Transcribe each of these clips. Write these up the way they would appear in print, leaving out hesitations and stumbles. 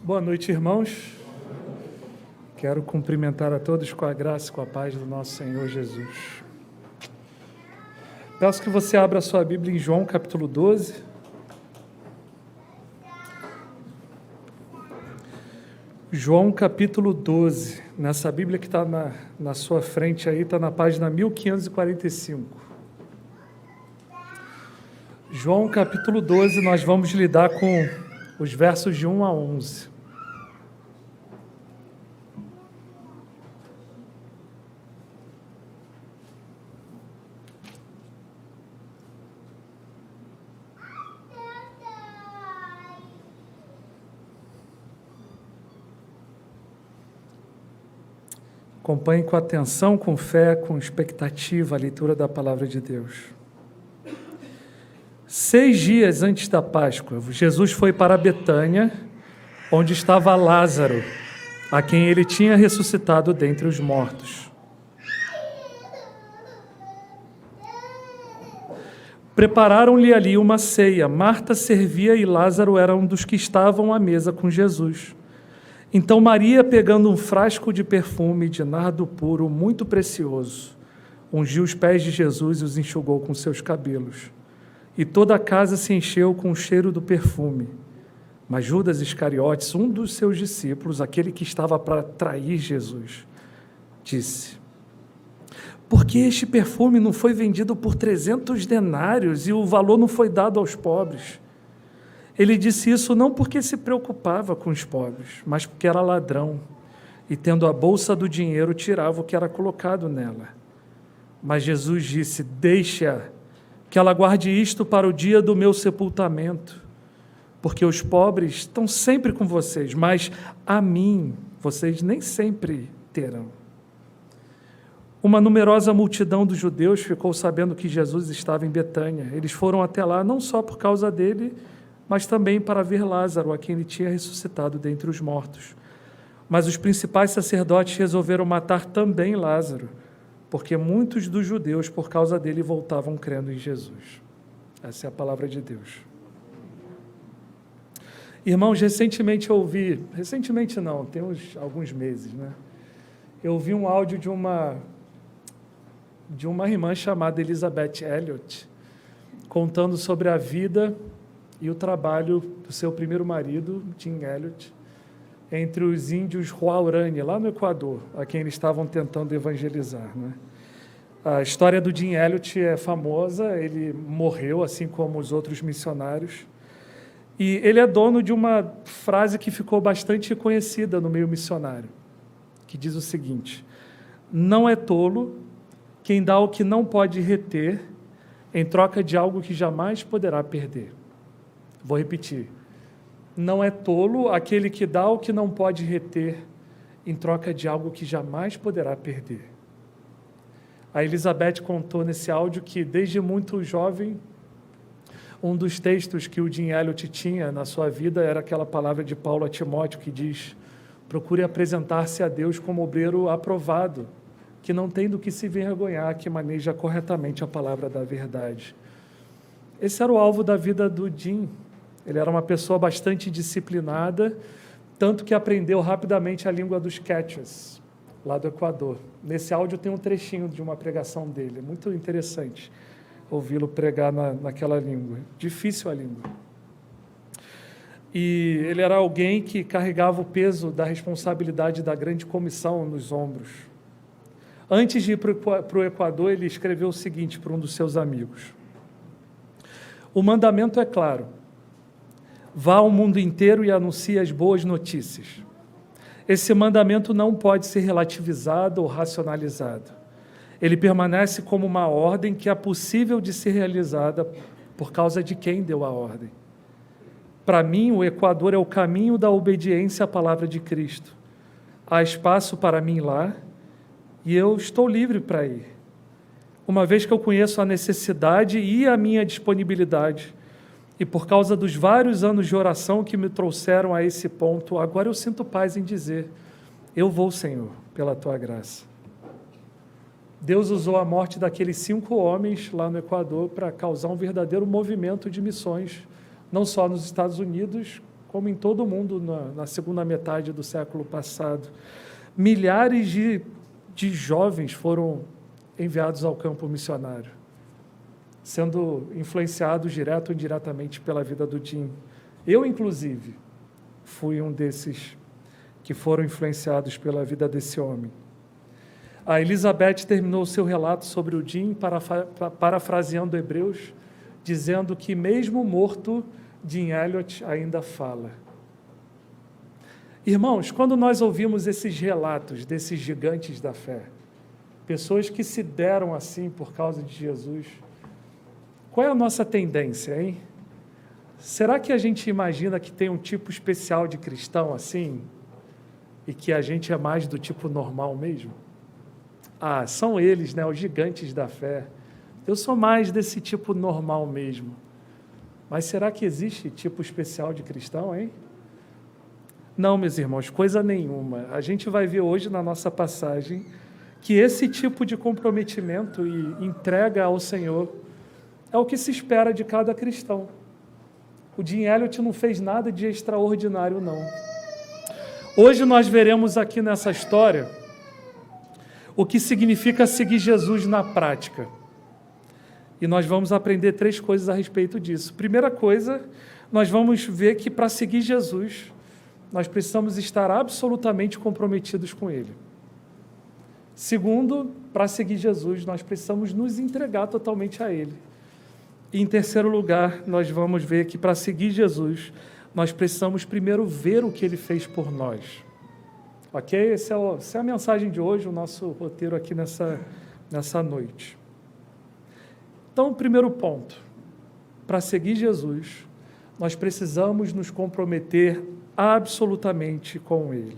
Boa noite, irmãos. Quero cumprimentar a todos com a graça e com a paz do nosso Senhor Jesus. Peço que você abra a sua Bíblia em João capítulo 12. João capítulo 12. Nessa Bíblia que está na sua frente aí, está na página 1545. João capítulo 12, nós vamos lidar com os versos de 1 a 11. Acompanhe com atenção, com fé, com expectativa a leitura da palavra de Deus. 6 dias antes da Páscoa, Jesus foi para Betânia, onde estava Lázaro, a quem ele tinha ressuscitado dentre os mortos. Prepararam-lhe ali uma ceia. Marta servia e Lázaro era um dos que estavam à mesa com Jesus. Então Maria, pegando um frasco de perfume de nardo puro, muito precioso, ungiu os pés de Jesus e os enxugou com seus cabelos. E toda a casa se encheu com o cheiro do perfume. Mas Judas Iscariotes, um dos seus discípulos, aquele que estava para trair Jesus, disse: por que este perfume não foi vendido por 300 denários e o valor não foi dado aos pobres? Ele disse isso não porque se preocupava com os pobres, mas porque era ladrão, e tendo a bolsa do dinheiro, tirava o que era colocado nela. Mas Jesus disse: deixe-a, que ela guarde isto para o dia do meu sepultamento, porque os pobres estão sempre com vocês, mas a mim vocês nem sempre terão. Uma numerosa multidão dos judeus ficou sabendo que Jesus estava em Betânia. Eles foram até lá não só por causa dele, mas também para ver Lázaro, a quem ele tinha ressuscitado dentre os mortos. Mas os principais sacerdotes resolveram matar também Lázaro, porque muitos dos judeus, por causa dele, voltavam crendo em Jesus. Essa é a palavra de Deus. Irmãos, recentemente não, tem alguns meses, né? Eu ouvi um áudio de uma irmã chamada Elizabeth Elliot, contando sobre a vida e o trabalho do seu primeiro marido, Jim Elliot, entre os índios Huaorani, lá no Equador, a quem eles estavam tentando evangelizar, né? A história do Jim Elliot é famosa, ele morreu, assim como os outros missionários, e ele é dono de uma frase que ficou bastante conhecida no meio missionário, que diz o seguinte: não é tolo quem dá o que não pode reter em troca de algo que jamais poderá perder. Vou repetir. Não é tolo aquele que dá o que não pode reter em troca de algo que jamais poderá perder. A Elizabeth contou nesse áudio que, desde muito jovem, um dos textos que o Jim Elliot tinha na sua vida era aquela palavra de Paulo a Timóteo que diz: procure apresentar-se a Deus como obreiro aprovado, que não tem do que se envergonhar, que maneja corretamente a palavra da verdade. Esse era o alvo da vida do Jim. Ele era uma pessoa bastante disciplinada, tanto que aprendeu rapidamente a língua dos Quechuas, lá do Equador. Nesse áudio tem um trechinho de uma pregação dele, é muito interessante ouvi-lo pregar naquela língua. Difícil a língua. E ele era alguém que carregava o peso da responsabilidade da grande comissão nos ombros. Antes de ir para o Equador, ele escreveu o seguinte para um dos seus amigos: o mandamento é claro. Vá ao mundo inteiro e anuncie as boas notícias. Esse mandamento não pode ser relativizado ou racionalizado. Ele permanece como uma ordem que é possível de ser realizada por causa de quem deu a ordem. Para mim, o Equador é o caminho da obediência à palavra de Cristo. Há espaço para mim lá e eu estou livre para ir. Uma vez que eu conheço a necessidade e a minha disponibilidade, e por causa dos vários anos de oração que me trouxeram a esse ponto, agora eu sinto paz em dizer: eu vou, Senhor, pela Tua graça. Deus usou a morte daqueles 5 homens lá no Equador para causar um verdadeiro movimento de missões, não só nos Estados Unidos, como em todo o mundo na segunda metade do século passado. Milhares de jovens foram enviados ao campo missionário, sendo influenciados direto ou indiretamente pela vida do Jim. Eu, inclusive, fui um desses que foram influenciados pela vida desse homem. A Elizabeth terminou seu relato sobre o Jim, parafraseando Hebreus, dizendo que mesmo morto, Jim Elliot ainda fala. Irmãos, quando nós ouvimos esses relatos desses gigantes da fé, pessoas que se deram assim por causa de Jesus, qual é a nossa tendência, hein? Será que a gente imagina que tem um tipo especial de cristão assim? E que a gente é mais do tipo normal mesmo? Ah, são eles, né, os gigantes da fé. Eu sou mais desse tipo normal mesmo. Mas será que existe tipo especial de cristão, hein? Não, meus irmãos, coisa nenhuma. A gente vai ver hoje na nossa passagem que esse tipo de comprometimento e entrega ao Senhor é o que se espera de cada cristão. O Jim Elliot não fez nada de extraordinário, não. Hoje nós veremos aqui nessa história o que significa seguir Jesus na prática. E nós vamos aprender 3 coisas a respeito disso. Primeira coisa, nós vamos ver que para seguir Jesus, nós precisamos estar absolutamente comprometidos com Ele. Segundo, para seguir Jesus, nós precisamos nos entregar totalmente a Ele. E em terceiro lugar, nós vamos ver que para seguir Jesus, nós precisamos primeiro ver o que Ele fez por nós. Ok? Essa é a mensagem de hoje, o nosso roteiro aqui nessa noite. Então, o primeiro ponto, para seguir Jesus, nós precisamos nos comprometer absolutamente com Ele.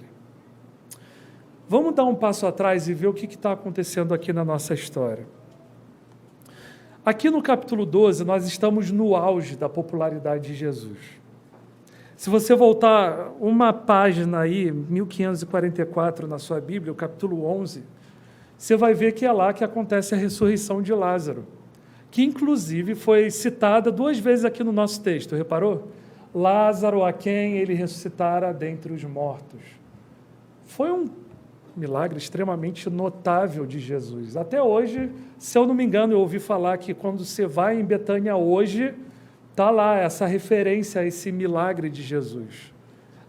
Vamos dar um passo atrás e ver o que está acontecendo aqui na nossa história. Aqui no capítulo 12, nós estamos no auge da popularidade de Jesus. Se você voltar uma página aí, 1544 na sua Bíblia, o capítulo 11, você vai ver que é lá que acontece a ressurreição de Lázaro, que inclusive foi citada 2 vezes aqui no nosso texto, reparou? Lázaro, a quem ele ressuscitara dentre os mortos. Foi um milagre extremamente notável de Jesus. Até hoje, se eu não me engano, eu ouvi falar que quando você vai em Betânia hoje, está lá essa referência a esse milagre de Jesus.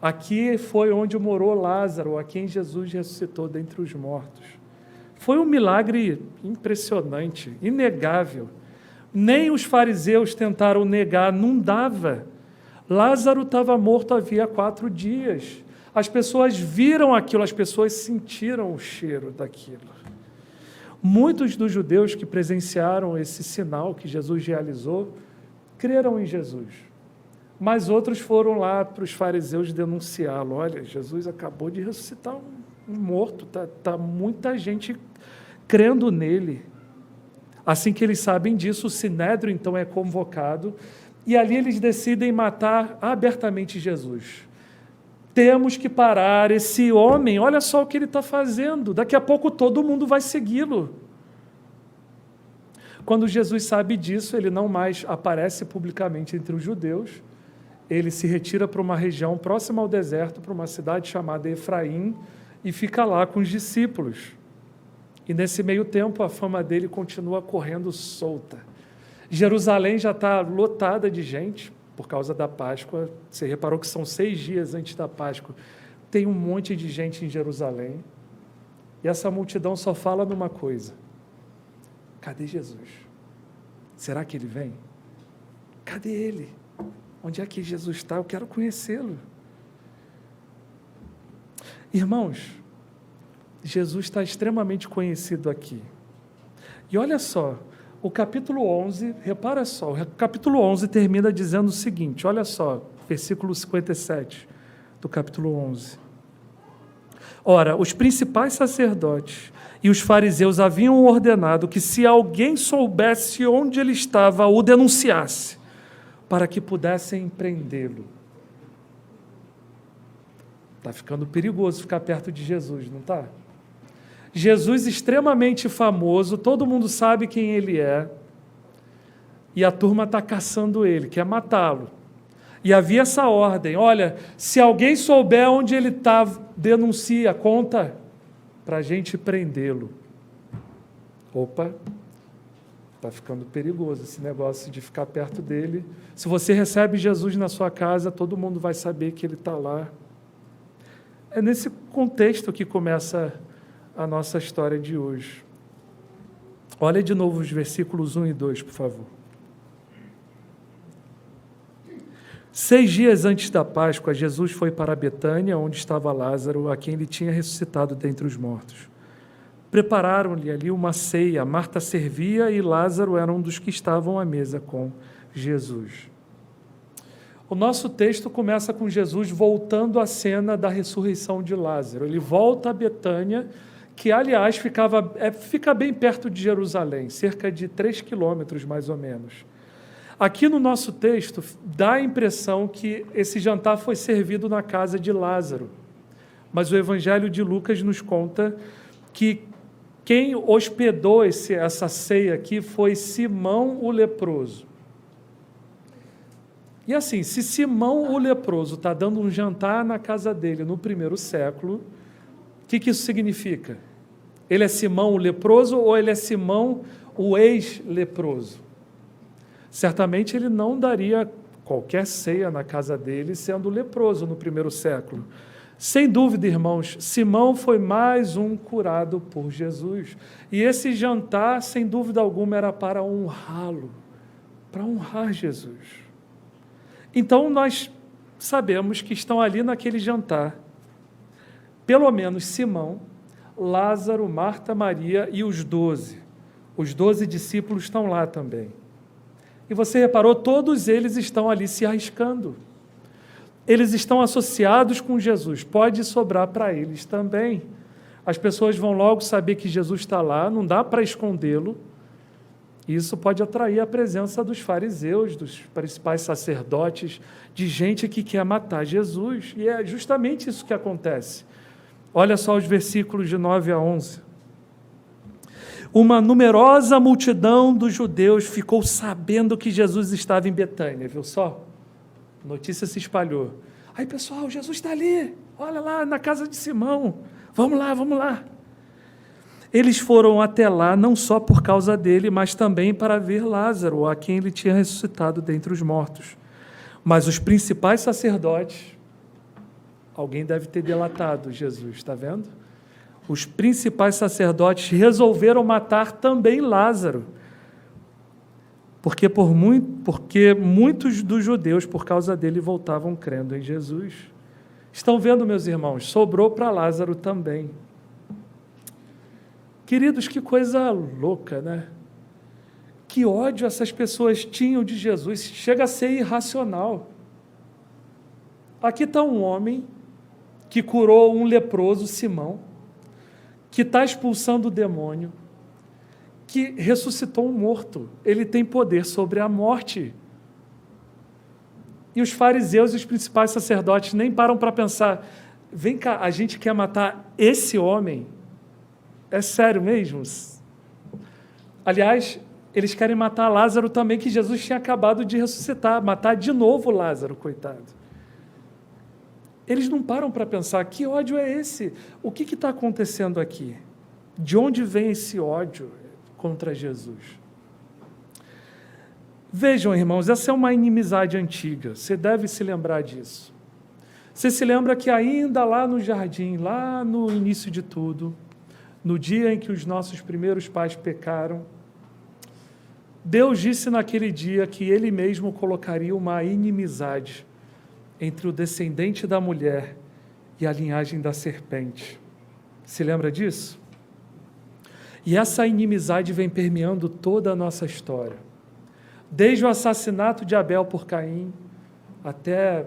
Aqui foi onde morou Lázaro, a quem Jesus ressuscitou dentre os mortos. Foi um milagre impressionante, inegável. Nem os fariseus tentaram negar, não dava. Lázaro estava morto havia 4 dias. As pessoas viram aquilo, as pessoas sentiram o cheiro daquilo. Muitos dos judeus que presenciaram esse sinal que Jesus realizou, creram em Jesus. Mas outros foram lá para os fariseus denunciá-lo. Olha, Jesus acabou de ressuscitar um morto, tá muita gente crendo nele. Assim que eles sabem disso, o Sinédrio então é convocado, e ali eles decidem matar abertamente Jesus. Temos que parar esse homem, olha só o que ele está fazendo, daqui a pouco todo mundo vai segui-lo. Quando Jesus sabe disso, ele não mais aparece publicamente entre os judeus, ele se retira para uma região próxima ao deserto, para uma cidade chamada Efraim, e fica lá com os discípulos. E nesse meio tempo, a fama dele continua correndo solta. Jerusalém já está lotada de gente, por causa da Páscoa. Você reparou que são 6 dias antes da Páscoa. Tem um monte de gente em Jerusalém. E essa multidão só fala numa coisa. Cadê Jesus? Será que ele vem? Cadê ele? Onde é que Jesus está? Eu quero conhecê-lo. Irmãos, Jesus está extremamente conhecido aqui. E olha só, o capítulo 11, repara só, o capítulo 11 termina dizendo o seguinte, olha só, versículo 57 do capítulo 11. Ora, os principais sacerdotes e os fariseus haviam ordenado que se alguém soubesse onde ele estava, o denunciasse, para que pudessem prendê-lo. Está ficando perigoso ficar perto de Jesus, não está? Jesus extremamente famoso, todo mundo sabe quem ele é, e a turma está caçando ele, quer matá-lo. E havia essa ordem: olha, se alguém souber onde ele está, denuncia, conta, para a gente prendê-lo. Opa, está ficando perigoso esse negócio de ficar perto dele. Se você recebe Jesus na sua casa, todo mundo vai saber que ele está lá. É nesse contexto que começa a nossa história de hoje. Olha de novo os versículos 1 e 2, por favor. 6 dias antes da Páscoa, Jesus foi para Betânia, onde estava Lázaro, a quem ele tinha ressuscitado dentre os mortos. Prepararam-lhe ali uma ceia. Marta servia e Lázaro era um dos que estavam à mesa com Jesus. O nosso texto começa com Jesus voltando à cena da ressurreição de Lázaro. Ele volta a Betânia, que, aliás, fica bem perto de Jerusalém, cerca de 3 quilômetros, mais ou menos. Aqui no nosso texto, dá a impressão que esse jantar foi servido na casa de Lázaro. Mas o Evangelho de Lucas nos conta que quem hospedou essa ceia aqui foi Simão o leproso. E assim, se Simão o leproso está dando um jantar na casa dele no primeiro século, o que isso significa? Ele é Simão o leproso ou ele é Simão o ex-leproso? Certamente ele não daria qualquer ceia na casa dele sendo leproso no primeiro século. Sem dúvida, irmãos, Simão foi mais um curado por Jesus. E esse jantar, sem dúvida alguma, era para honrá-lo, para honrar Jesus. Então, nós sabemos que estão ali naquele jantar, pelo menos Simão, Lázaro, Marta, Maria e os 12. Os 12 discípulos estão lá também. E você reparou, todos eles estão ali se arriscando. Eles estão associados com Jesus, pode sobrar para eles também. As pessoas vão logo saber que Jesus está lá, não dá para escondê-lo. Isso pode atrair a presença dos fariseus, dos principais sacerdotes, de gente que quer matar Jesus. E é justamente isso que acontece. Olha só os versículos de 9 a 11. Uma numerosa multidão dos judeus ficou sabendo que Jesus estava em Betânia, viu só? A notícia se espalhou. Aí, pessoal, Jesus está ali, olha lá, na casa de Simão. Vamos lá, vamos lá. Eles foram até lá não só por causa dele, mas também para ver Lázaro, a quem ele tinha ressuscitado dentre os mortos. Mas os principais sacerdotes, alguém deve ter delatado Jesus, está vendo? Os principais sacerdotes resolveram matar também Lázaro, porque muitos dos judeus, por causa dele, voltavam crendo em Jesus. Estão vendo, meus irmãos? Sobrou para Lázaro também. Queridos, que coisa louca, né? Que ódio essas pessoas tinham de Jesus, chega a ser irracional. Aqui está um homem que curou um leproso, Simão, que está expulsando o demônio, que ressuscitou um morto. Ele tem poder sobre a morte. E os fariseus e os principais sacerdotes nem param para pensar, vem cá, a gente quer matar esse homem? É sério mesmo? Aliás, eles querem matar Lázaro também, que Jesus tinha acabado de ressuscitar, matar de novo Lázaro, coitado. Eles não param para pensar, que ódio é esse? O que está acontecendo aqui? De onde vem esse ódio contra Jesus? Vejam, irmãos, essa é uma inimizade antiga, você deve se lembrar disso. Você se lembra que ainda lá no jardim, lá no início de tudo, no dia em que os nossos primeiros pais pecaram, Deus disse naquele dia que Ele mesmo colocaria uma inimizade entre o descendente da mulher e a linhagem da serpente. Se lembra disso? E essa inimizade vem permeando toda a nossa história. Desde o assassinato de Abel por Caim até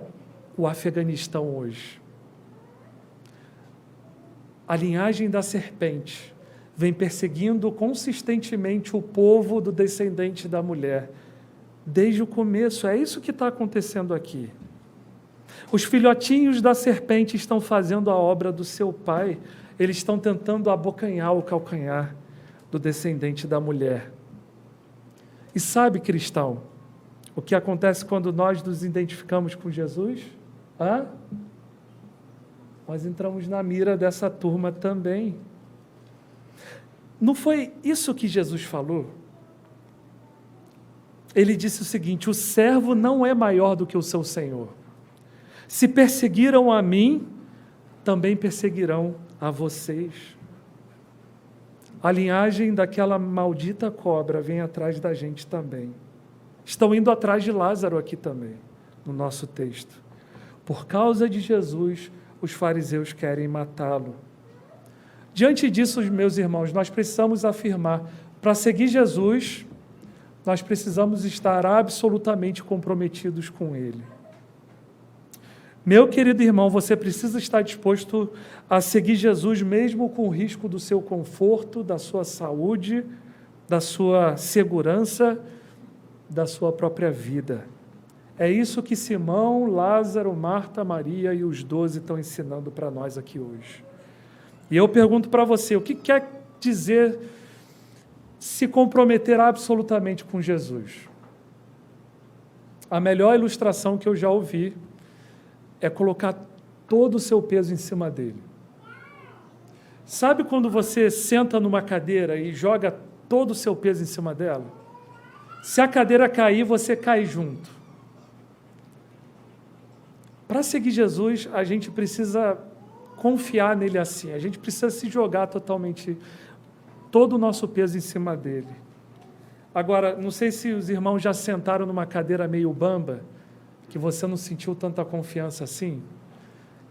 o Afeganistão hoje. A linhagem da serpente vem perseguindo consistentemente o povo do descendente da mulher. Desde o começo, é isso que está acontecendo aqui. Os filhotinhos da serpente estão fazendo a obra do seu pai, eles estão tentando abocanhar o calcanhar do descendente da mulher. E sabe, cristão, O que acontece quando nós nos identificamos com Jesus? Nós entramos na mira dessa turma também. Não foi isso que Jesus falou? Ele disse o seguinte: o servo não é maior do que o seu senhor. Se perseguiram a mim, também perseguirão a vocês. A linhagem daquela maldita cobra vem atrás da gente também. Estão indo atrás de Lázaro aqui também, no nosso texto. Por causa de Jesus, os fariseus querem matá-lo. Diante disso, meus irmãos, nós precisamos afirmar, para seguir Jesus, nós precisamos estar absolutamente comprometidos com Ele. Meu querido irmão, você precisa estar disposto a seguir Jesus mesmo com o risco do seu conforto, da sua saúde, da sua segurança, da sua própria vida. É isso que Simão, Lázaro, Marta, Maria e os 12 estão ensinando para nós aqui hoje. E eu pergunto para você, o que quer dizer se comprometer absolutamente com Jesus? A melhor ilustração que eu já ouvi é colocar todo o seu peso em cima dele. Sabe quando você senta numa cadeira e joga todo o seu peso em cima dela? Se a cadeira cair, você cai junto. Para seguir Jesus, a gente precisa confiar nele assim, a gente precisa se jogar totalmente, todo o nosso peso em cima dele. Agora, não sei se os irmãos já sentaram numa cadeira meio bamba, que você não sentiu tanta confiança assim,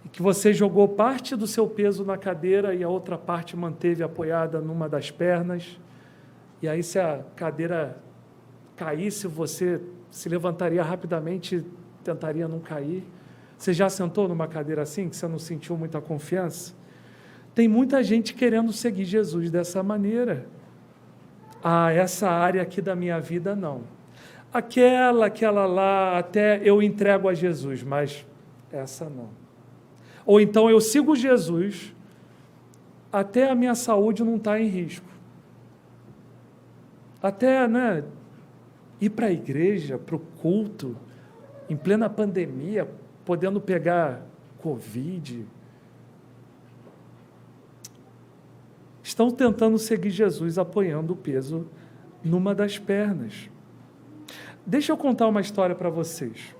e que você jogou parte do seu peso na cadeira e a outra parte manteve apoiada numa das pernas, e aí se a cadeira caísse, você se levantaria rapidamente e tentaria não cair. Você já sentou numa cadeira assim, que você não sentiu muita confiança? Tem muita gente querendo seguir Jesus dessa maneira. Essa área aqui da minha vida, não. Aquela lá, até eu entrego a Jesus, mas essa não. Ou então eu sigo Jesus, até a minha saúde não está em risco. Até, ir para a igreja, para o culto, em plena pandemia, podendo pegar Covid. Estão tentando seguir Jesus apoiando o peso numa das pernas. Deixa eu contar uma história para vocês.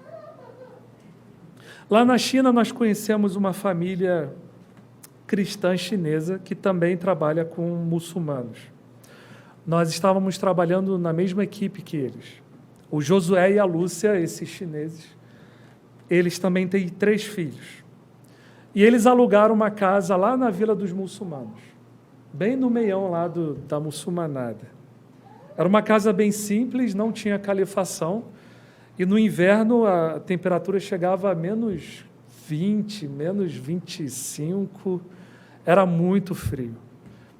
Lá na China nós conhecemos uma família cristã chinesa que também trabalha com muçulmanos. Nós estávamos trabalhando na mesma equipe que eles. O Josué e a Lúcia, esses chineses, eles também têm 3 filhos. E eles alugaram uma casa lá na Vila dos Muçulmanos, bem no meião lá da muçulmanada. Era uma casa bem simples, não tinha calefação, e no inverno a temperatura chegava a menos 20, menos 25, era muito frio.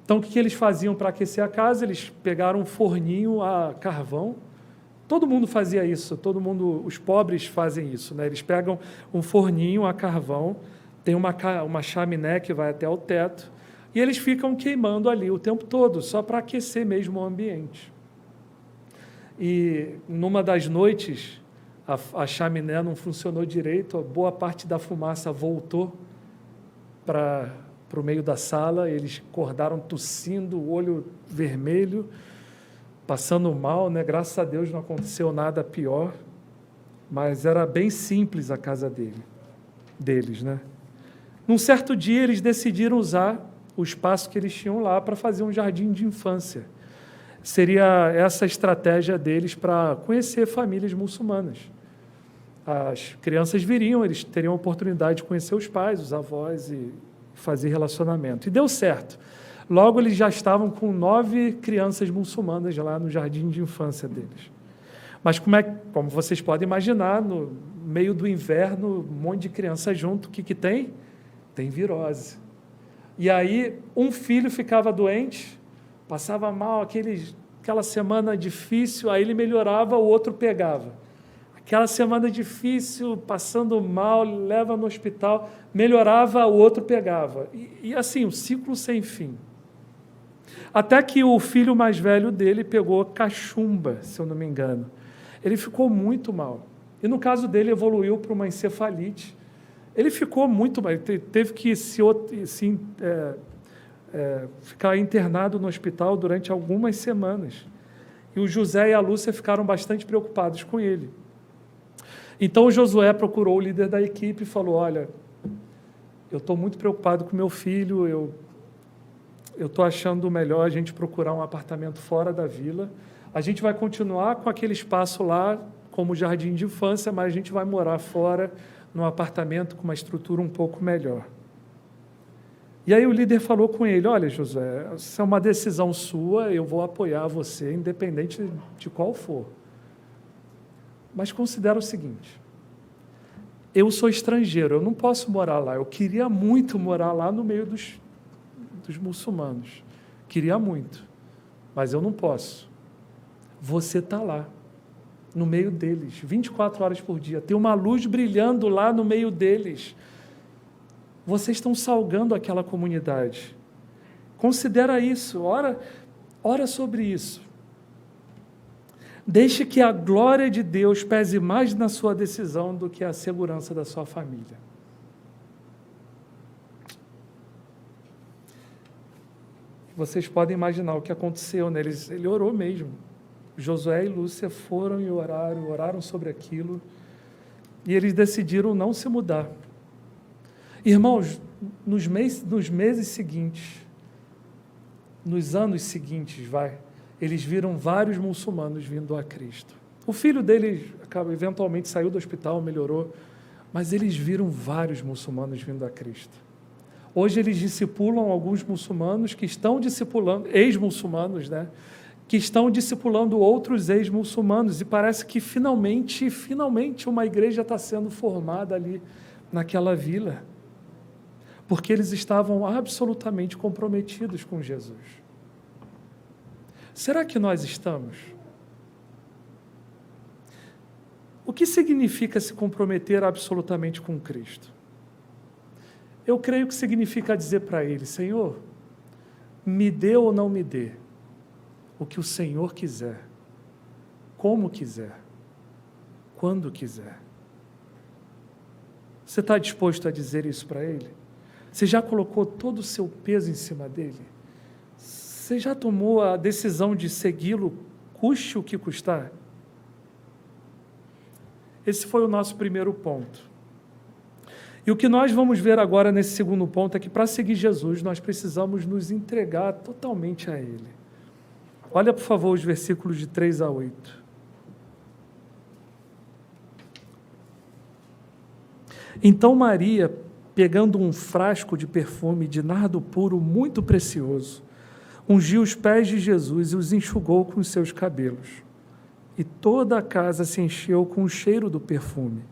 Então o que eles faziam para aquecer a casa? Eles pegaram um forninho a carvão. Todo mundo fazia isso, os pobres fazem isso, Eles pegam um forninho a carvão, tem uma chaminé que vai até o teto, e eles ficam queimando ali o tempo todo, só para aquecer mesmo o ambiente. E numa das noites, a chaminé não funcionou direito, a boa parte da fumaça voltou para o meio da sala, eles acordaram tossindo, o olho vermelho, passando mal, Graças a Deus não aconteceu nada pior, mas era bem simples a casa deles, Num certo dia, eles decidiram usar o espaço que eles tinham lá para fazer um jardim de infância. Seria essa a estratégia deles para conhecer famílias muçulmanas. As crianças viriam, eles teriam a oportunidade de conhecer os pais, os avós e fazer relacionamento. E deu certo. Logo, eles já estavam com 9 crianças muçulmanas lá no jardim de infância deles. Mas como vocês podem imaginar, no meio do inverno, um monte de criança junto, o que tem? Tem virose. E aí, um filho ficava doente, passava mal, aquela semana difícil, aí ele melhorava, o outro pegava. Aquela semana difícil, passando mal, leva no hospital, melhorava, o outro pegava. E assim, um ciclo sem fim. Até que o filho mais velho dele pegou cachumba, se eu não me engano. Ele ficou muito mal. E no caso dele, evoluiu para uma encefalite. Ele ficou muito mal, ele teve que ficar internado no hospital durante algumas semanas. E o José e a Lúcia ficaram bastante preocupados com ele. Então o Josué procurou o líder da equipe e falou: olha, eu estou muito preocupado com meu filho, eu estou achando melhor a gente procurar um apartamento fora da vila. A gente vai continuar com aquele espaço lá como jardim de infância, mas a gente vai morar fora, num apartamento com uma estrutura um pouco melhor. E aí o líder falou com ele: olha, Josué, isso é uma decisão sua, eu vou apoiar você, independente de qual for. Mas considera o seguinte: eu sou estrangeiro, eu não posso morar lá. Eu queria muito morar lá no meio dos muçulmanos. Queria muito, mas eu não posso. Você está lá, no meio deles, 24 horas por dia. Tem uma luz brilhando lá no meio deles. Vocês estão salgando aquela comunidade. Considera isso, ora sobre isso. Deixe que a glória de Deus pese mais na sua decisão do que a segurança da sua família. Vocês podem imaginar o que aconteceu, né? Ele orou mesmo. Josué e Lúcia foram e oraram sobre aquilo, e eles decidiram não se mudar. Irmãos, nos meses seguintes, nos anos seguintes, eles viram vários muçulmanos vindo a Cristo. O filho dele eventualmente saiu do hospital, melhorou, mas eles viram vários muçulmanos vindo a Cristo. Hoje eles discipulam alguns muçulmanos que estão discipulando, ex-muçulmanos, né? Que estão discipulando outros ex-muçulmanos, e parece que finalmente uma igreja está sendo formada ali naquela vila, porque eles estavam absolutamente comprometidos com Jesus. Será que nós estamos? O que significa se comprometer absolutamente com Cristo? Eu creio que significa dizer para Ele: Senhor, me dê ou não me dê, o que o Senhor quiser, como quiser, quando quiser. Você está disposto a dizer isso para Ele? Você já colocou todo o seu peso em cima dele? Você já tomou a decisão de segui-lo, custe o que custar? Esse foi o nosso primeiro ponto. E o que nós vamos ver agora nesse segundo ponto é que, para seguir Jesus, nós precisamos nos entregar totalmente a Ele. Olha, por favor, os versículos de 3 a 8. Então Maria, pegando um frasco de perfume de nardo puro muito precioso, ungiu os pés de Jesus e os enxugou com os seus cabelos. E toda a casa se encheu com o cheiro do perfume.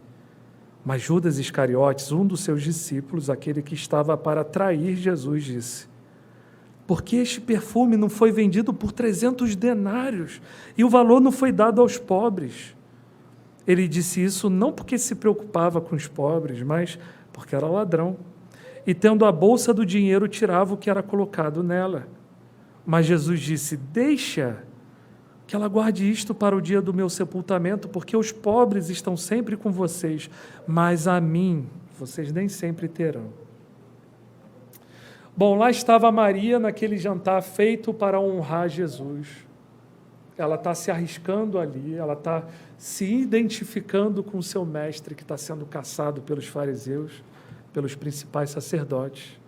Mas Judas Iscariotes, um dos seus discípulos, aquele que estava para trair Jesus, disse: por que este perfume não foi vendido por 300 denários e o valor não foi dado aos pobres? Ele disse isso não porque se preocupava com os pobres, mas porque era ladrão. E tendo a bolsa do dinheiro, tirava o que era colocado nela. Mas Jesus disse: deixa que ela guarde isto para o dia do meu sepultamento, porque os pobres estão sempre com vocês, mas a mim vocês nem sempre terão. Bom, lá estava Maria naquele jantar feito para honrar Jesus. Ela está se arriscando ali, ela está se identificando com o seu mestre, que está sendo caçado pelos fariseus, pelos principais sacerdotes.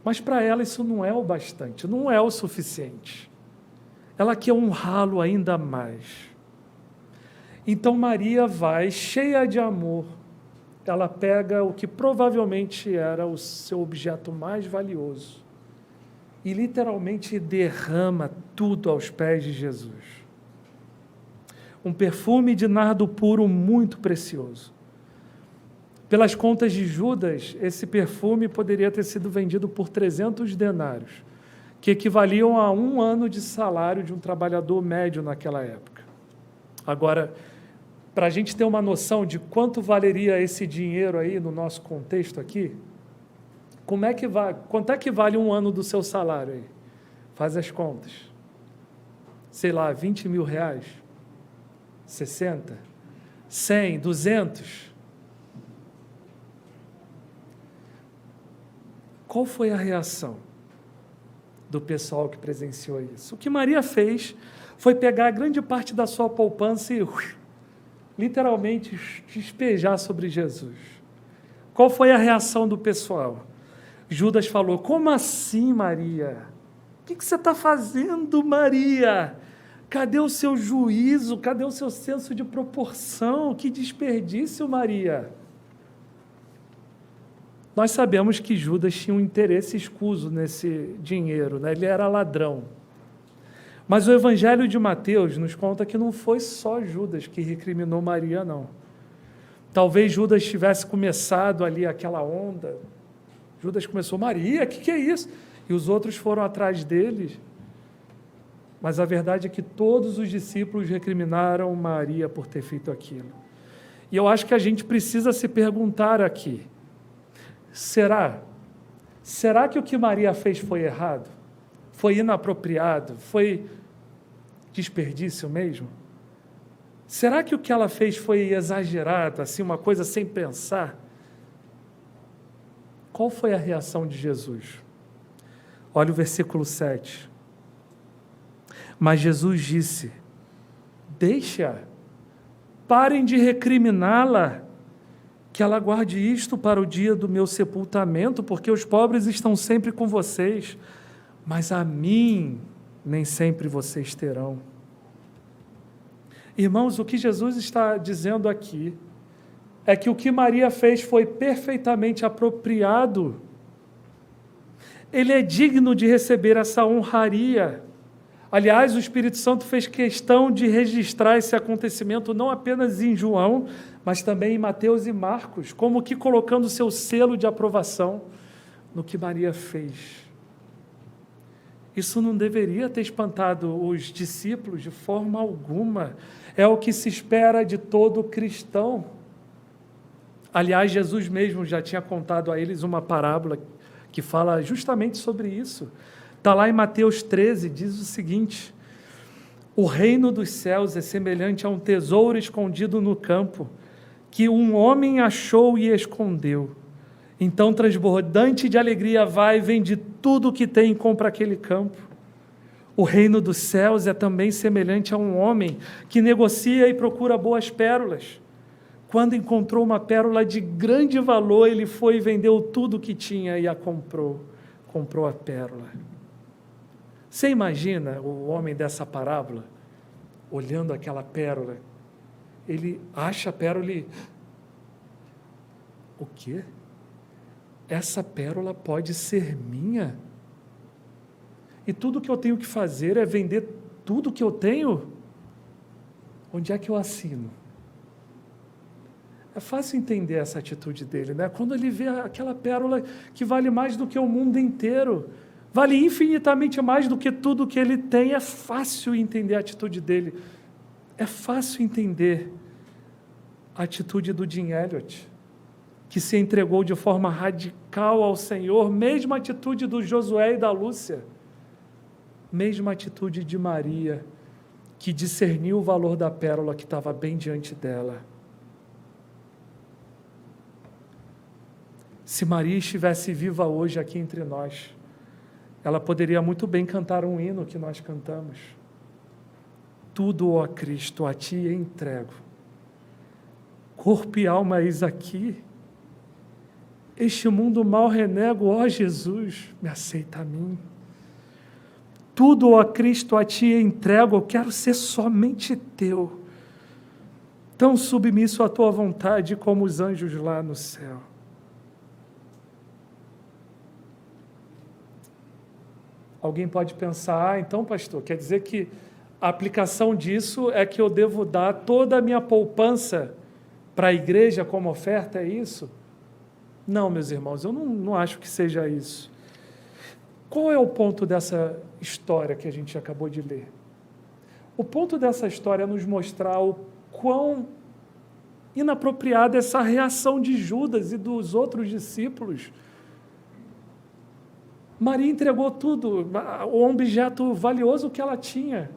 Mas para ela isso não é o bastante, não é o suficiente. Ela quer honrá-lo ainda mais. Então Maria vai, cheia de amor, ela pega o que provavelmente era o seu objeto mais valioso e literalmente derrama tudo aos pés de Jesus. Um perfume de nardo puro muito precioso. Pelas contas de Judas, esse perfume poderia ter sido vendido por 300 denários, que equivaliam a 1 ano de salário de um trabalhador médio naquela época. Agora, para a gente ter uma noção de quanto valeria esse dinheiro aí no nosso contexto aqui, quanto é que vale 1 ano do seu salário aí? Faz as contas. Sei lá, 20 mil reais. 60? 100? 200? Qual foi a reação do pessoal que presenciou isso? O que Maria fez foi pegar grande parte da sua poupança e literalmente despejar sobre Jesus. Qual foi a reação do pessoal? Judas falou: como assim, Maria? O que você está fazendo, Maria? Cadê o seu juízo? Cadê o seu senso de proporção? Que desperdício, Maria! Nós sabemos que Judas tinha um interesse escuso nesse dinheiro, né? Ele era ladrão. Mas o Evangelho de Mateus nos conta que não foi só Judas que recriminou Maria, não. Talvez Judas tivesse começado ali aquela onda. Judas começou: Maria, o que é isso? E os outros foram atrás dele. Mas a verdade é que todos os discípulos recriminaram Maria por ter feito aquilo. E eu acho que a gente precisa se perguntar aqui: será que o que Maria fez foi errado? Foi inapropriado? Foi desperdício mesmo? Será que o que ela fez foi exagerado, assim, uma coisa sem pensar? Qual foi a reação de Jesus? Olha o versículo 7. Mas Jesus disse: deixa-a, parem de recriminá-la, que ela guarde isto para o dia do meu sepultamento, porque os pobres estão sempre com vocês, mas a mim nem sempre vocês terão. Irmãos, o que Jesus está dizendo aqui é que o que Maria fez foi perfeitamente apropriado. Ele é digno de receber essa honraria. Aliás, o Espírito Santo fez questão de registrar esse acontecimento não apenas em João, mas também em Mateus e Marcos, como que colocando seu selo de aprovação no que Maria fez. Isso não deveria ter espantado os discípulos de forma alguma. É o que se espera de todo cristão. Aliás, Jesus mesmo já tinha contado a eles uma parábola que fala justamente sobre isso. Está lá em Mateus 13, diz o seguinte: o reino dos céus é semelhante a um tesouro escondido no campo, que um homem achou e escondeu. Então, transbordante de alegria, vai, vende tudo o que tem e compra aquele campo. O reino dos céus é também semelhante a um homem que negocia e procura boas pérolas. Quando encontrou uma pérola de grande valor, ele foi e vendeu tudo o que tinha e a comprou. Comprou a pérola. Você imagina o homem dessa parábola, olhando aquela pérola, ele acha a pérola e... o quê? Essa pérola pode ser minha? E tudo que eu tenho que fazer é vender tudo que eu tenho? Onde é que eu assino? É fácil entender essa atitude dele, né? Quando ele vê aquela pérola que vale mais do que o mundo inteiro, vale infinitamente mais do que tudo que ele tem, é fácil entender a atitude dele. É fácil entender a atitude do Jim Elliot, que se entregou de forma radical ao Senhor, mesma atitude do Josué e da Lúcia, mesma atitude de Maria, que discerniu o valor da pérola que estava bem diante dela. Se Maria estivesse viva hoje aqui entre nós, ela poderia muito bem cantar um hino que nós cantamos. Tudo, ó Cristo, a Ti entrego. Corpo e alma eis aqui. Este mundo mal renego, ó Jesus, me aceita a mim. Tudo, ó Cristo, a Ti entrego, eu quero ser somente Teu. Tão submisso à Tua vontade como os anjos lá no céu. Alguém pode pensar: então, pastor, quer dizer que a aplicação disso é que eu devo dar toda a minha poupança para a igreja como oferta, é isso? Não, meus irmãos, eu não acho que seja isso. Qual é o ponto dessa história que a gente acabou de ler? O ponto dessa história é nos mostrar o quão inapropriada essa reação de Judas e dos outros discípulos. Maria entregou tudo, o objeto valioso que ela tinha,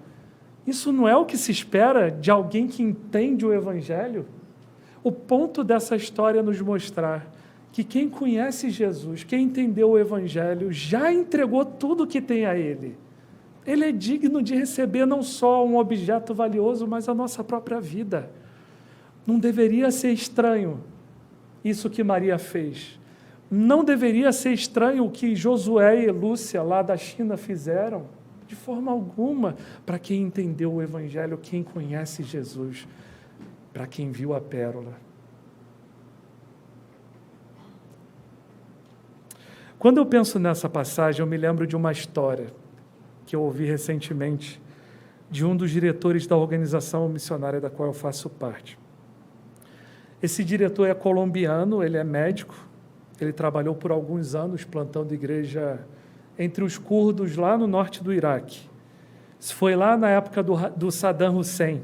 Isso não é o que se espera de alguém que entende o Evangelho? O ponto dessa história é nos mostrar que quem conhece Jesus, quem entendeu o Evangelho, já entregou tudo o que tem a Ele. Ele é digno de receber não só um objeto valioso, mas a nossa própria vida. Não deveria ser estranho isso que Maria fez. Não deveria ser estranho o que Josué e Lúcia, lá da China, fizeram. De forma alguma, para quem entendeu o Evangelho, quem conhece Jesus, para quem viu a pérola. Quando eu penso nessa passagem, eu me lembro de uma história que eu ouvi recentemente de um dos diretores da organização missionária da qual eu faço parte. Esse diretor é colombiano, ele é médico, ele trabalhou por alguns anos plantando igreja entre os curdos lá no norte do Iraque. Isso foi lá na época do Saddam Hussein.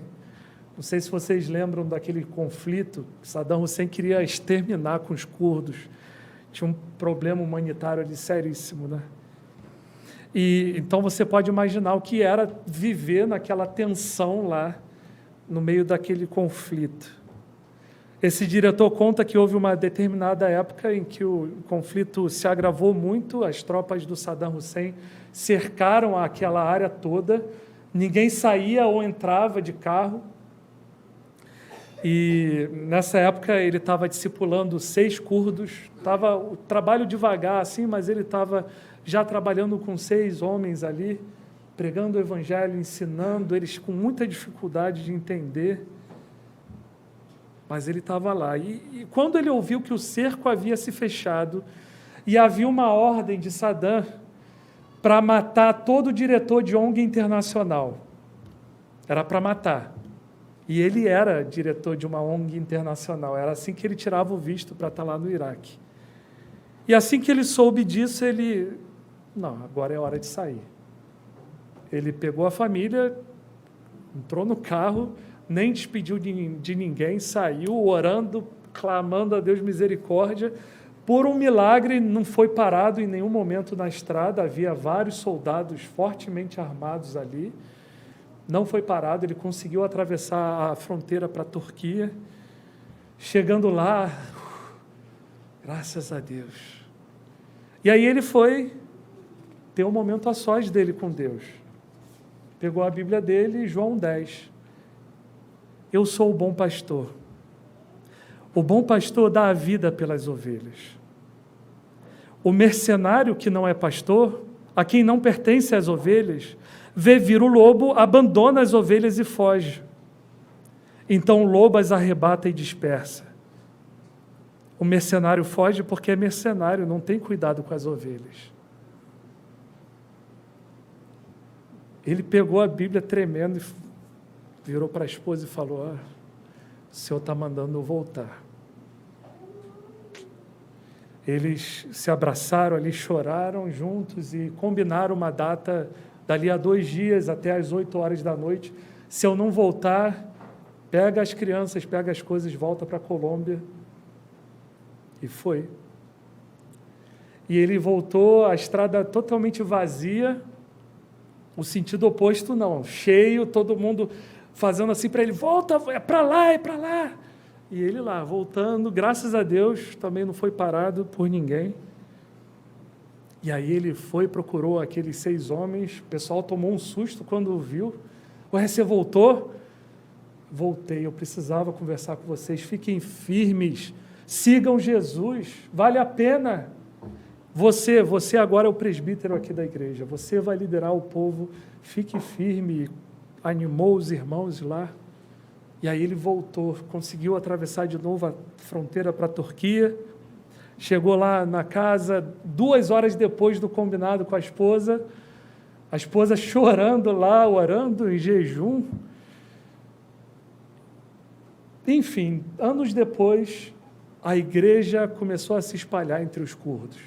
Não sei se vocês lembram daquele conflito, Saddam Hussein queria exterminar com os curdos. Tinha um problema humanitário ali seríssimo, né? E então você pode imaginar o que era viver naquela tensão lá, no meio daquele conflito. Esse diretor conta que houve uma determinada época em que o conflito se agravou muito, as tropas do Saddam Hussein cercaram aquela área toda, ninguém saía ou entrava de carro. E nessa época ele estava discipulando 6 curdos, estava o trabalho devagar assim, mas ele estava já trabalhando com 6 homens ali, pregando o Evangelho, ensinando, eles com muita dificuldade de entender. Mas ele estava lá. E quando ele ouviu que o cerco havia se fechado e havia uma ordem de Saddam para matar todo o diretor de ONG internacional, era para matar. E ele era diretor de uma ONG internacional, era assim que ele tirava o visto para estar lá no Iraque. E assim que ele soube disso, não, agora é hora de sair. Ele pegou a família, entrou no carro, nem despediu de ninguém, saiu orando, clamando a Deus misericórdia. Por um milagre, não foi parado em nenhum momento na estrada, havia vários soldados fortemente armados ali. Não foi parado, ele conseguiu atravessar a fronteira para a Turquia. Chegando lá, graças a Deus. E aí ele foi ter um momento a sós dele com Deus. Pegou a Bíblia dele, João 10. Eu sou o bom pastor. O bom pastor dá a vida pelas ovelhas. O mercenário que não é pastor, a quem não pertence as ovelhas, vê vir o lobo, abandona as ovelhas e foge. Então o lobo as arrebata e dispersa. O mercenário foge porque é mercenário, não tem cuidado com as ovelhas. Ele pegou a Bíblia tremendo e virou para a esposa e falou: o Senhor está mandando eu voltar. Eles se abraçaram ali, choraram juntos e combinaram uma data dali a 2 dias, até às 8 horas da noite. Se eu não voltar, pega as crianças, pega as coisas, volta para a Colômbia. E foi. E ele voltou, a estrada totalmente vazia, o sentido oposto não, cheio, todo mundo fazendo assim para ele: volta, é para lá, é para lá. E ele lá, voltando, graças a Deus, também não foi parado por ninguém. E aí ele foi, procurou aqueles 6 homens, o pessoal tomou um susto quando o viu. Ué, você voltou? Voltei, eu precisava conversar com vocês, fiquem firmes, sigam Jesus, vale a pena. Você agora é o presbítero aqui da igreja, você vai liderar o povo, fique firme. Animou os irmãos lá. E aí ele voltou, conseguiu atravessar de novo a fronteira para a Turquia, chegou lá na casa 2 horas depois do combinado com a esposa chorando lá, orando em jejum. Enfim, anos depois, a igreja começou a se espalhar entre os curdos.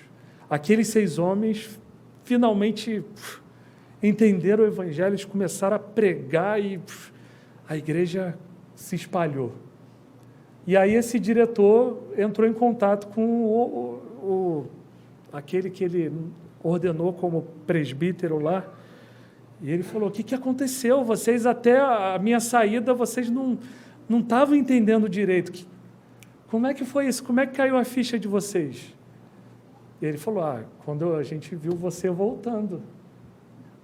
Aqueles 6 homens finalmente entenderam o Evangelho, eles começaram a pregar e a igreja se espalhou. E aí esse diretor entrou em contato com aquele que ele ordenou como presbítero lá, E ele falou, o que aconteceu? Vocês, até a minha saída, vocês não estavam entendendo direito. Como é que foi isso? Como é que caiu a ficha de vocês? E ele falou, quando a gente viu você voltando.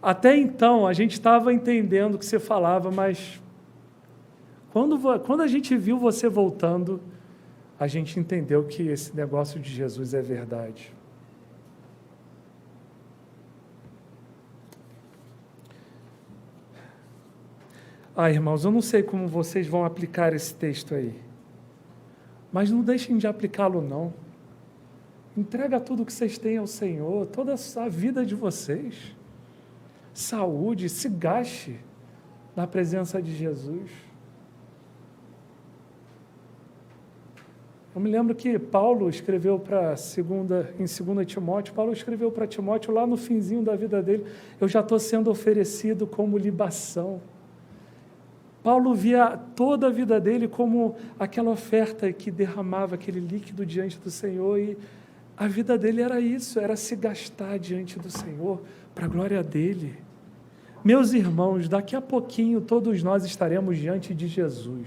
Até então, a gente estava entendendo o que você falava, mas quando a gente viu você voltando, a gente entendeu que esse negócio de Jesus é verdade. Irmãos, eu não sei como vocês vão aplicar esse texto aí, mas não deixem de aplicá-lo, não. Entrega tudo que vocês têm ao Senhor, toda a vida de vocês. Saúde, se gaste na presença de Jesus. Eu me lembro que Paulo escreveu em 2 Timóteo, Paulo escreveu para Timóteo, lá no finzinho da vida dele, eu já estou sendo oferecido como libação. Paulo via toda a vida dele como aquela oferta que derramava aquele líquido diante do Senhor, e a vida dele era isso, era se gastar diante do Senhor, para a glória dele. Meus irmãos, daqui a pouquinho todos nós estaremos diante de Jesus.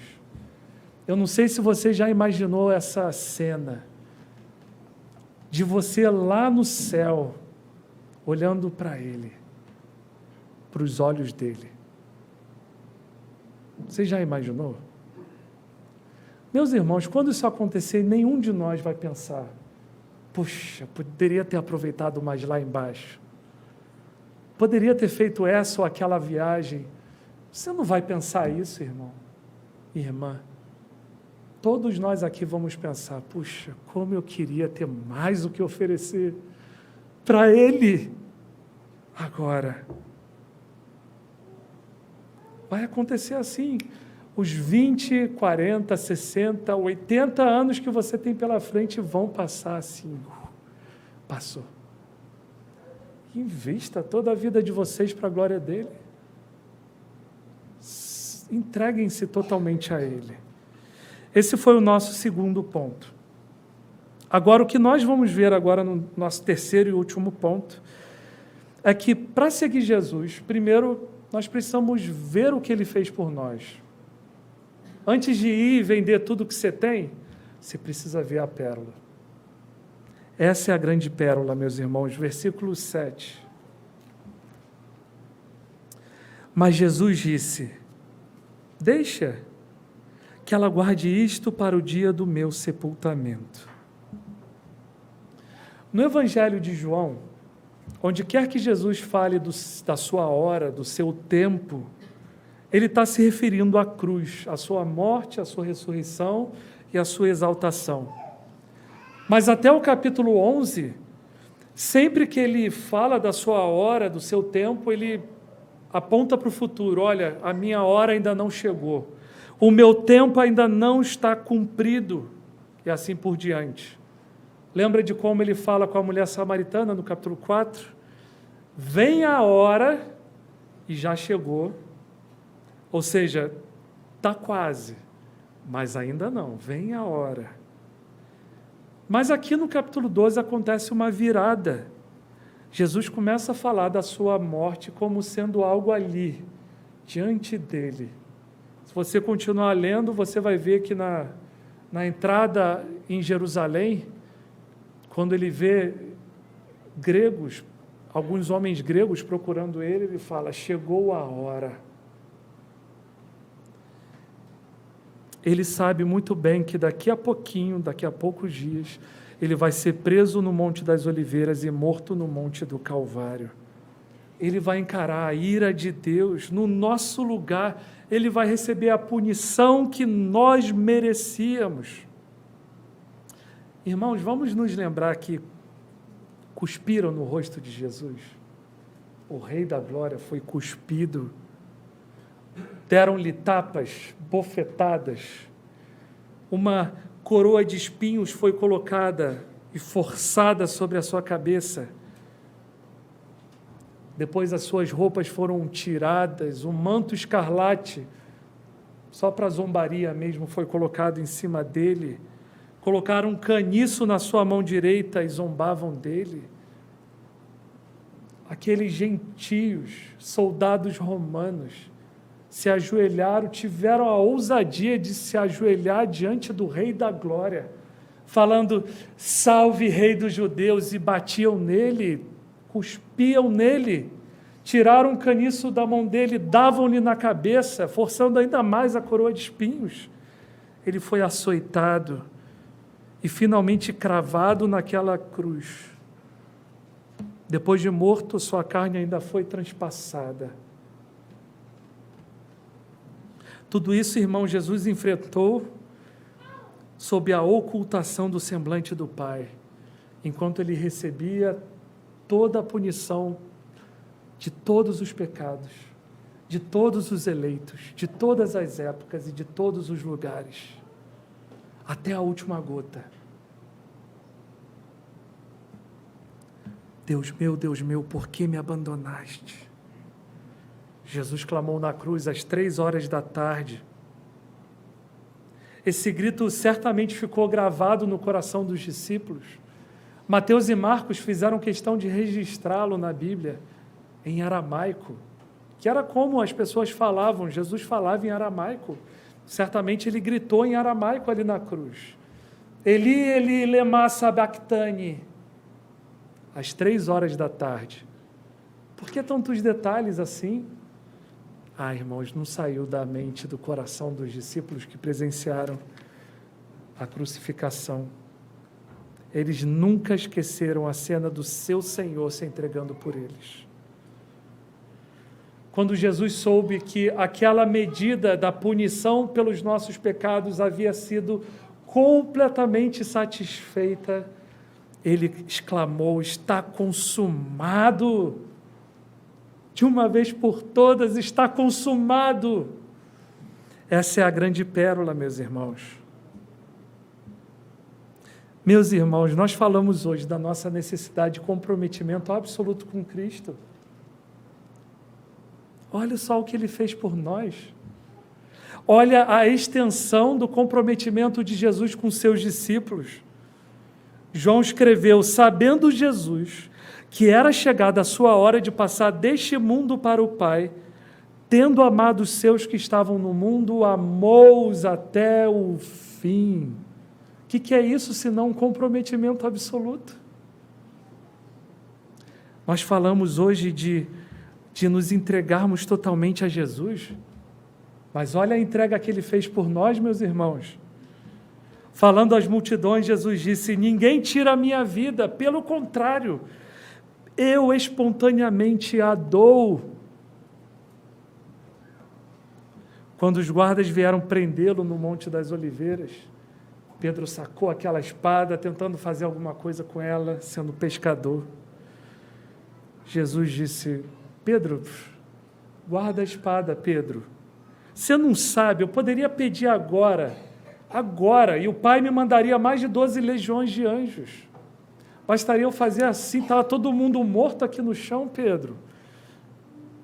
Eu não sei se você já imaginou essa cena, de você lá no céu, olhando para Ele, para os olhos dele. Você já imaginou? Meus irmãos, quando isso acontecer, nenhum de nós vai pensar, puxa, poderia ter aproveitado mais lá embaixo. Poderia ter feito essa ou aquela viagem. Você não vai pensar isso, irmão, irmã. Todos nós aqui vamos pensar, puxa, como eu queria ter mais o que oferecer para Ele agora. Vai acontecer assim. Os 20, 40, 60, 80 anos que você tem pela frente vão passar assim. Passou. Invista toda a vida de vocês para a glória dele. Entreguem-se totalmente a Ele. Esse foi o nosso segundo ponto. Agora, o que nós vamos ver agora no nosso terceiro e último ponto é que, para seguir Jesus, primeiro, nós precisamos ver o que Ele fez por nós. Antes de ir e vender tudo que você tem, você precisa ver a pérola. Essa é a grande pérola, meus irmãos, versículo 7. Mas Jesus disse, deixa que ela guarde isto para o dia do meu sepultamento. No Evangelho de João, onde quer que Jesus fale da sua hora, do seu tempo, ele está se referindo à cruz, à sua morte, à sua ressurreição e à sua exaltação. Mas até o capítulo 11, sempre que ele fala da sua hora, do seu tempo, ele aponta para o futuro. Olha, a minha hora ainda não chegou. O meu tempo ainda não está cumprido. E assim por diante. Lembra de como ele fala com a mulher samaritana no capítulo 4? Vem a hora, e já chegou. Ou seja, está quase, mas ainda não. Vem a hora. Mas aqui no capítulo 12 acontece uma virada. Jesus começa a falar da sua morte como sendo algo ali, diante dele. Se você continuar lendo, você vai ver que na entrada em Jerusalém, quando ele vê gregos, alguns homens gregos procurando ele, ele fala, chegou a hora. Ele sabe muito bem que daqui a pouquinho, daqui a poucos dias, ele vai ser preso no Monte das Oliveiras e morto no Monte do Calvário. Ele vai encarar a ira de Deus no nosso lugar. Ele vai receber a punição que nós merecíamos. Irmãos, vamos nos lembrar que cuspiram no rosto de Jesus. O Rei da Glória foi cuspido. Deram-lhe tapas, bofetadas. Uma coroa de espinhos foi colocada e forçada sobre a sua cabeça. Depois as suas roupas foram tiradas, um manto escarlate, só para zombaria mesmo, foi colocado em cima dele. Colocaram um caniço na sua mão direita e zombavam dele. aqueles gentios, soldados romanos, se ajoelharam, tiveram a ousadia de se ajoelhar diante do Rei da Glória, falando, salve Rei dos Judeus, e batiam nele, cuspiam nele, tiraram um caniço da mão dele, davam-lhe na cabeça, forçando ainda mais a coroa de espinhos. Ele foi açoitado e finalmente cravado naquela cruz. Depois de morto, sua carne ainda foi transpassada. Tudo isso, irmão, Jesus enfrentou sob a ocultação do semblante do Pai, enquanto ele recebia toda a punição de todos os pecados, de todos os eleitos, de todas as épocas e de todos os lugares, até a última gota. Deus meu, por que me abandonaste? Jesus clamou na cruz às 3 horas da tarde. Esse grito certamente ficou gravado no coração dos discípulos. Mateus e Marcos fizeram questão de registrá-lo na Bíblia, em aramaico, que era como as pessoas falavam. Jesus falava em aramaico. Certamente ele gritou em aramaico ali na cruz. Eli, Eli, lema sabachthani. Às 3 horas da tarde. Por que tantos detalhes assim? Irmãos, não saiu da mente, do coração dos discípulos que presenciaram a crucificação. Eles nunca esqueceram a cena do seu Senhor se entregando por eles. Quando Jesus soube que aquela medida da punição pelos nossos pecados havia sido completamente satisfeita, ele exclamou, está consumado. De uma vez por todas, está consumado. Essa é a grande pérola, meus irmãos. Meus irmãos, nós falamos hoje da nossa necessidade de comprometimento absoluto com Cristo. Olha só o que Ele fez por nós. Olha a extensão do comprometimento de Jesus com seus discípulos. João escreveu, sabendo Jesus que era chegada a sua hora de passar deste mundo para o Pai, tendo amado os seus que estavam no mundo, amou-os até o fim. O que é isso, senão um comprometimento absoluto? Nós falamos hoje de nos entregarmos totalmente a Jesus, mas olha a entrega que Ele fez por nós, meus irmãos. Falando às multidões, Jesus disse, ninguém tira a minha vida, pelo contrário, eu espontaneamente a dou. Quando os guardas vieram prendê-lo no Monte das Oliveiras, Pedro sacou aquela espada, tentando fazer alguma coisa com ela, sendo pescador. Jesus disse, Pedro, guarda a espada, Pedro. Você não sabe, eu poderia pedir agora, e o Pai me mandaria mais de 12 legiões de anjos. Bastaria eu fazer assim, estava todo mundo morto aqui no chão, Pedro.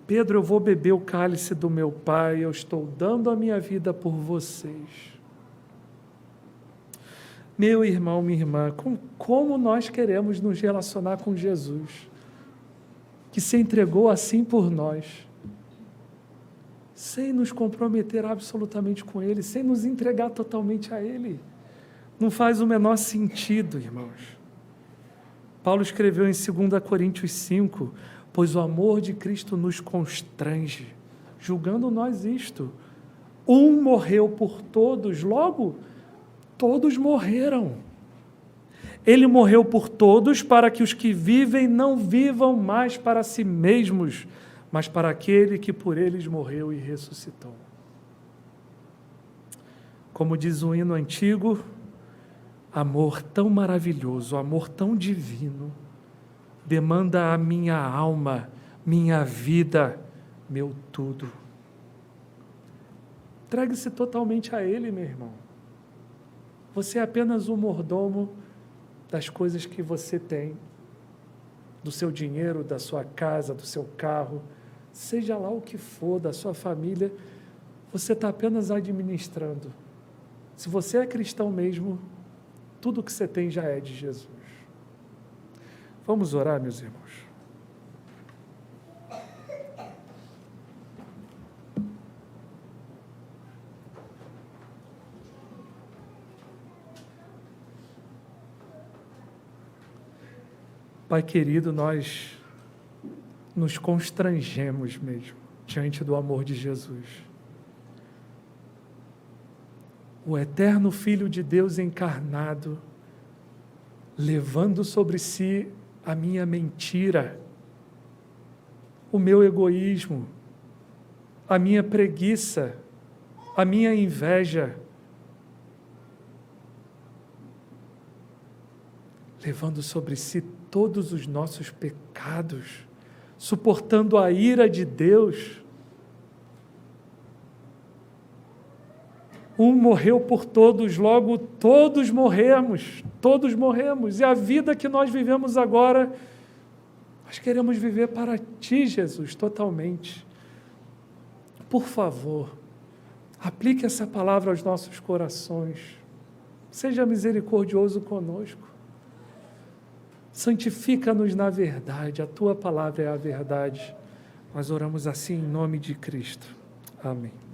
Pedro, eu vou beber o cálice do meu Pai, eu estou dando a minha vida por vocês. Meu irmão, minha irmã, como nós queremos nos relacionar com Jesus, que se entregou assim por nós, sem nos comprometer absolutamente com Ele, sem nos entregar totalmente a Ele. Não faz o menor sentido, irmãos. Paulo escreveu em 2 Coríntios 5, pois o amor de Cristo nos constrange, julgando nós isto. Um morreu por todos, logo, todos morreram. Ele morreu por todos para que os que vivem não vivam mais para si mesmos, mas para aquele que por eles morreu e ressuscitou. Como diz o hino antigo, amor tão maravilhoso, amor tão divino, demanda a minha alma, minha vida, meu tudo. Entregue-se totalmente a Ele, meu irmão. Você é apenas um mordomo das coisas que você tem, do seu dinheiro, da sua casa, do seu carro, seja lá o que for, da sua família, você está apenas administrando. Se você é cristão mesmo, tudo que você tem já é de Jesus. Vamos orar, meus irmãos. Pai querido, nós nos constrangemos mesmo diante do amor de Jesus. O eterno Filho de Deus encarnado, levando sobre si a minha mentira, o meu egoísmo, a minha preguiça, a minha inveja, levando sobre si todos os nossos pecados, suportando a ira de Deus. Um morreu por todos, logo todos morremos, e a vida que nós vivemos agora, nós queremos viver para Ti, Jesus, totalmente. Por favor, aplique essa palavra aos nossos corações, seja misericordioso conosco, santifica-nos na verdade, a Tua palavra é a verdade. Nós oramos assim em nome de Cristo. Amém.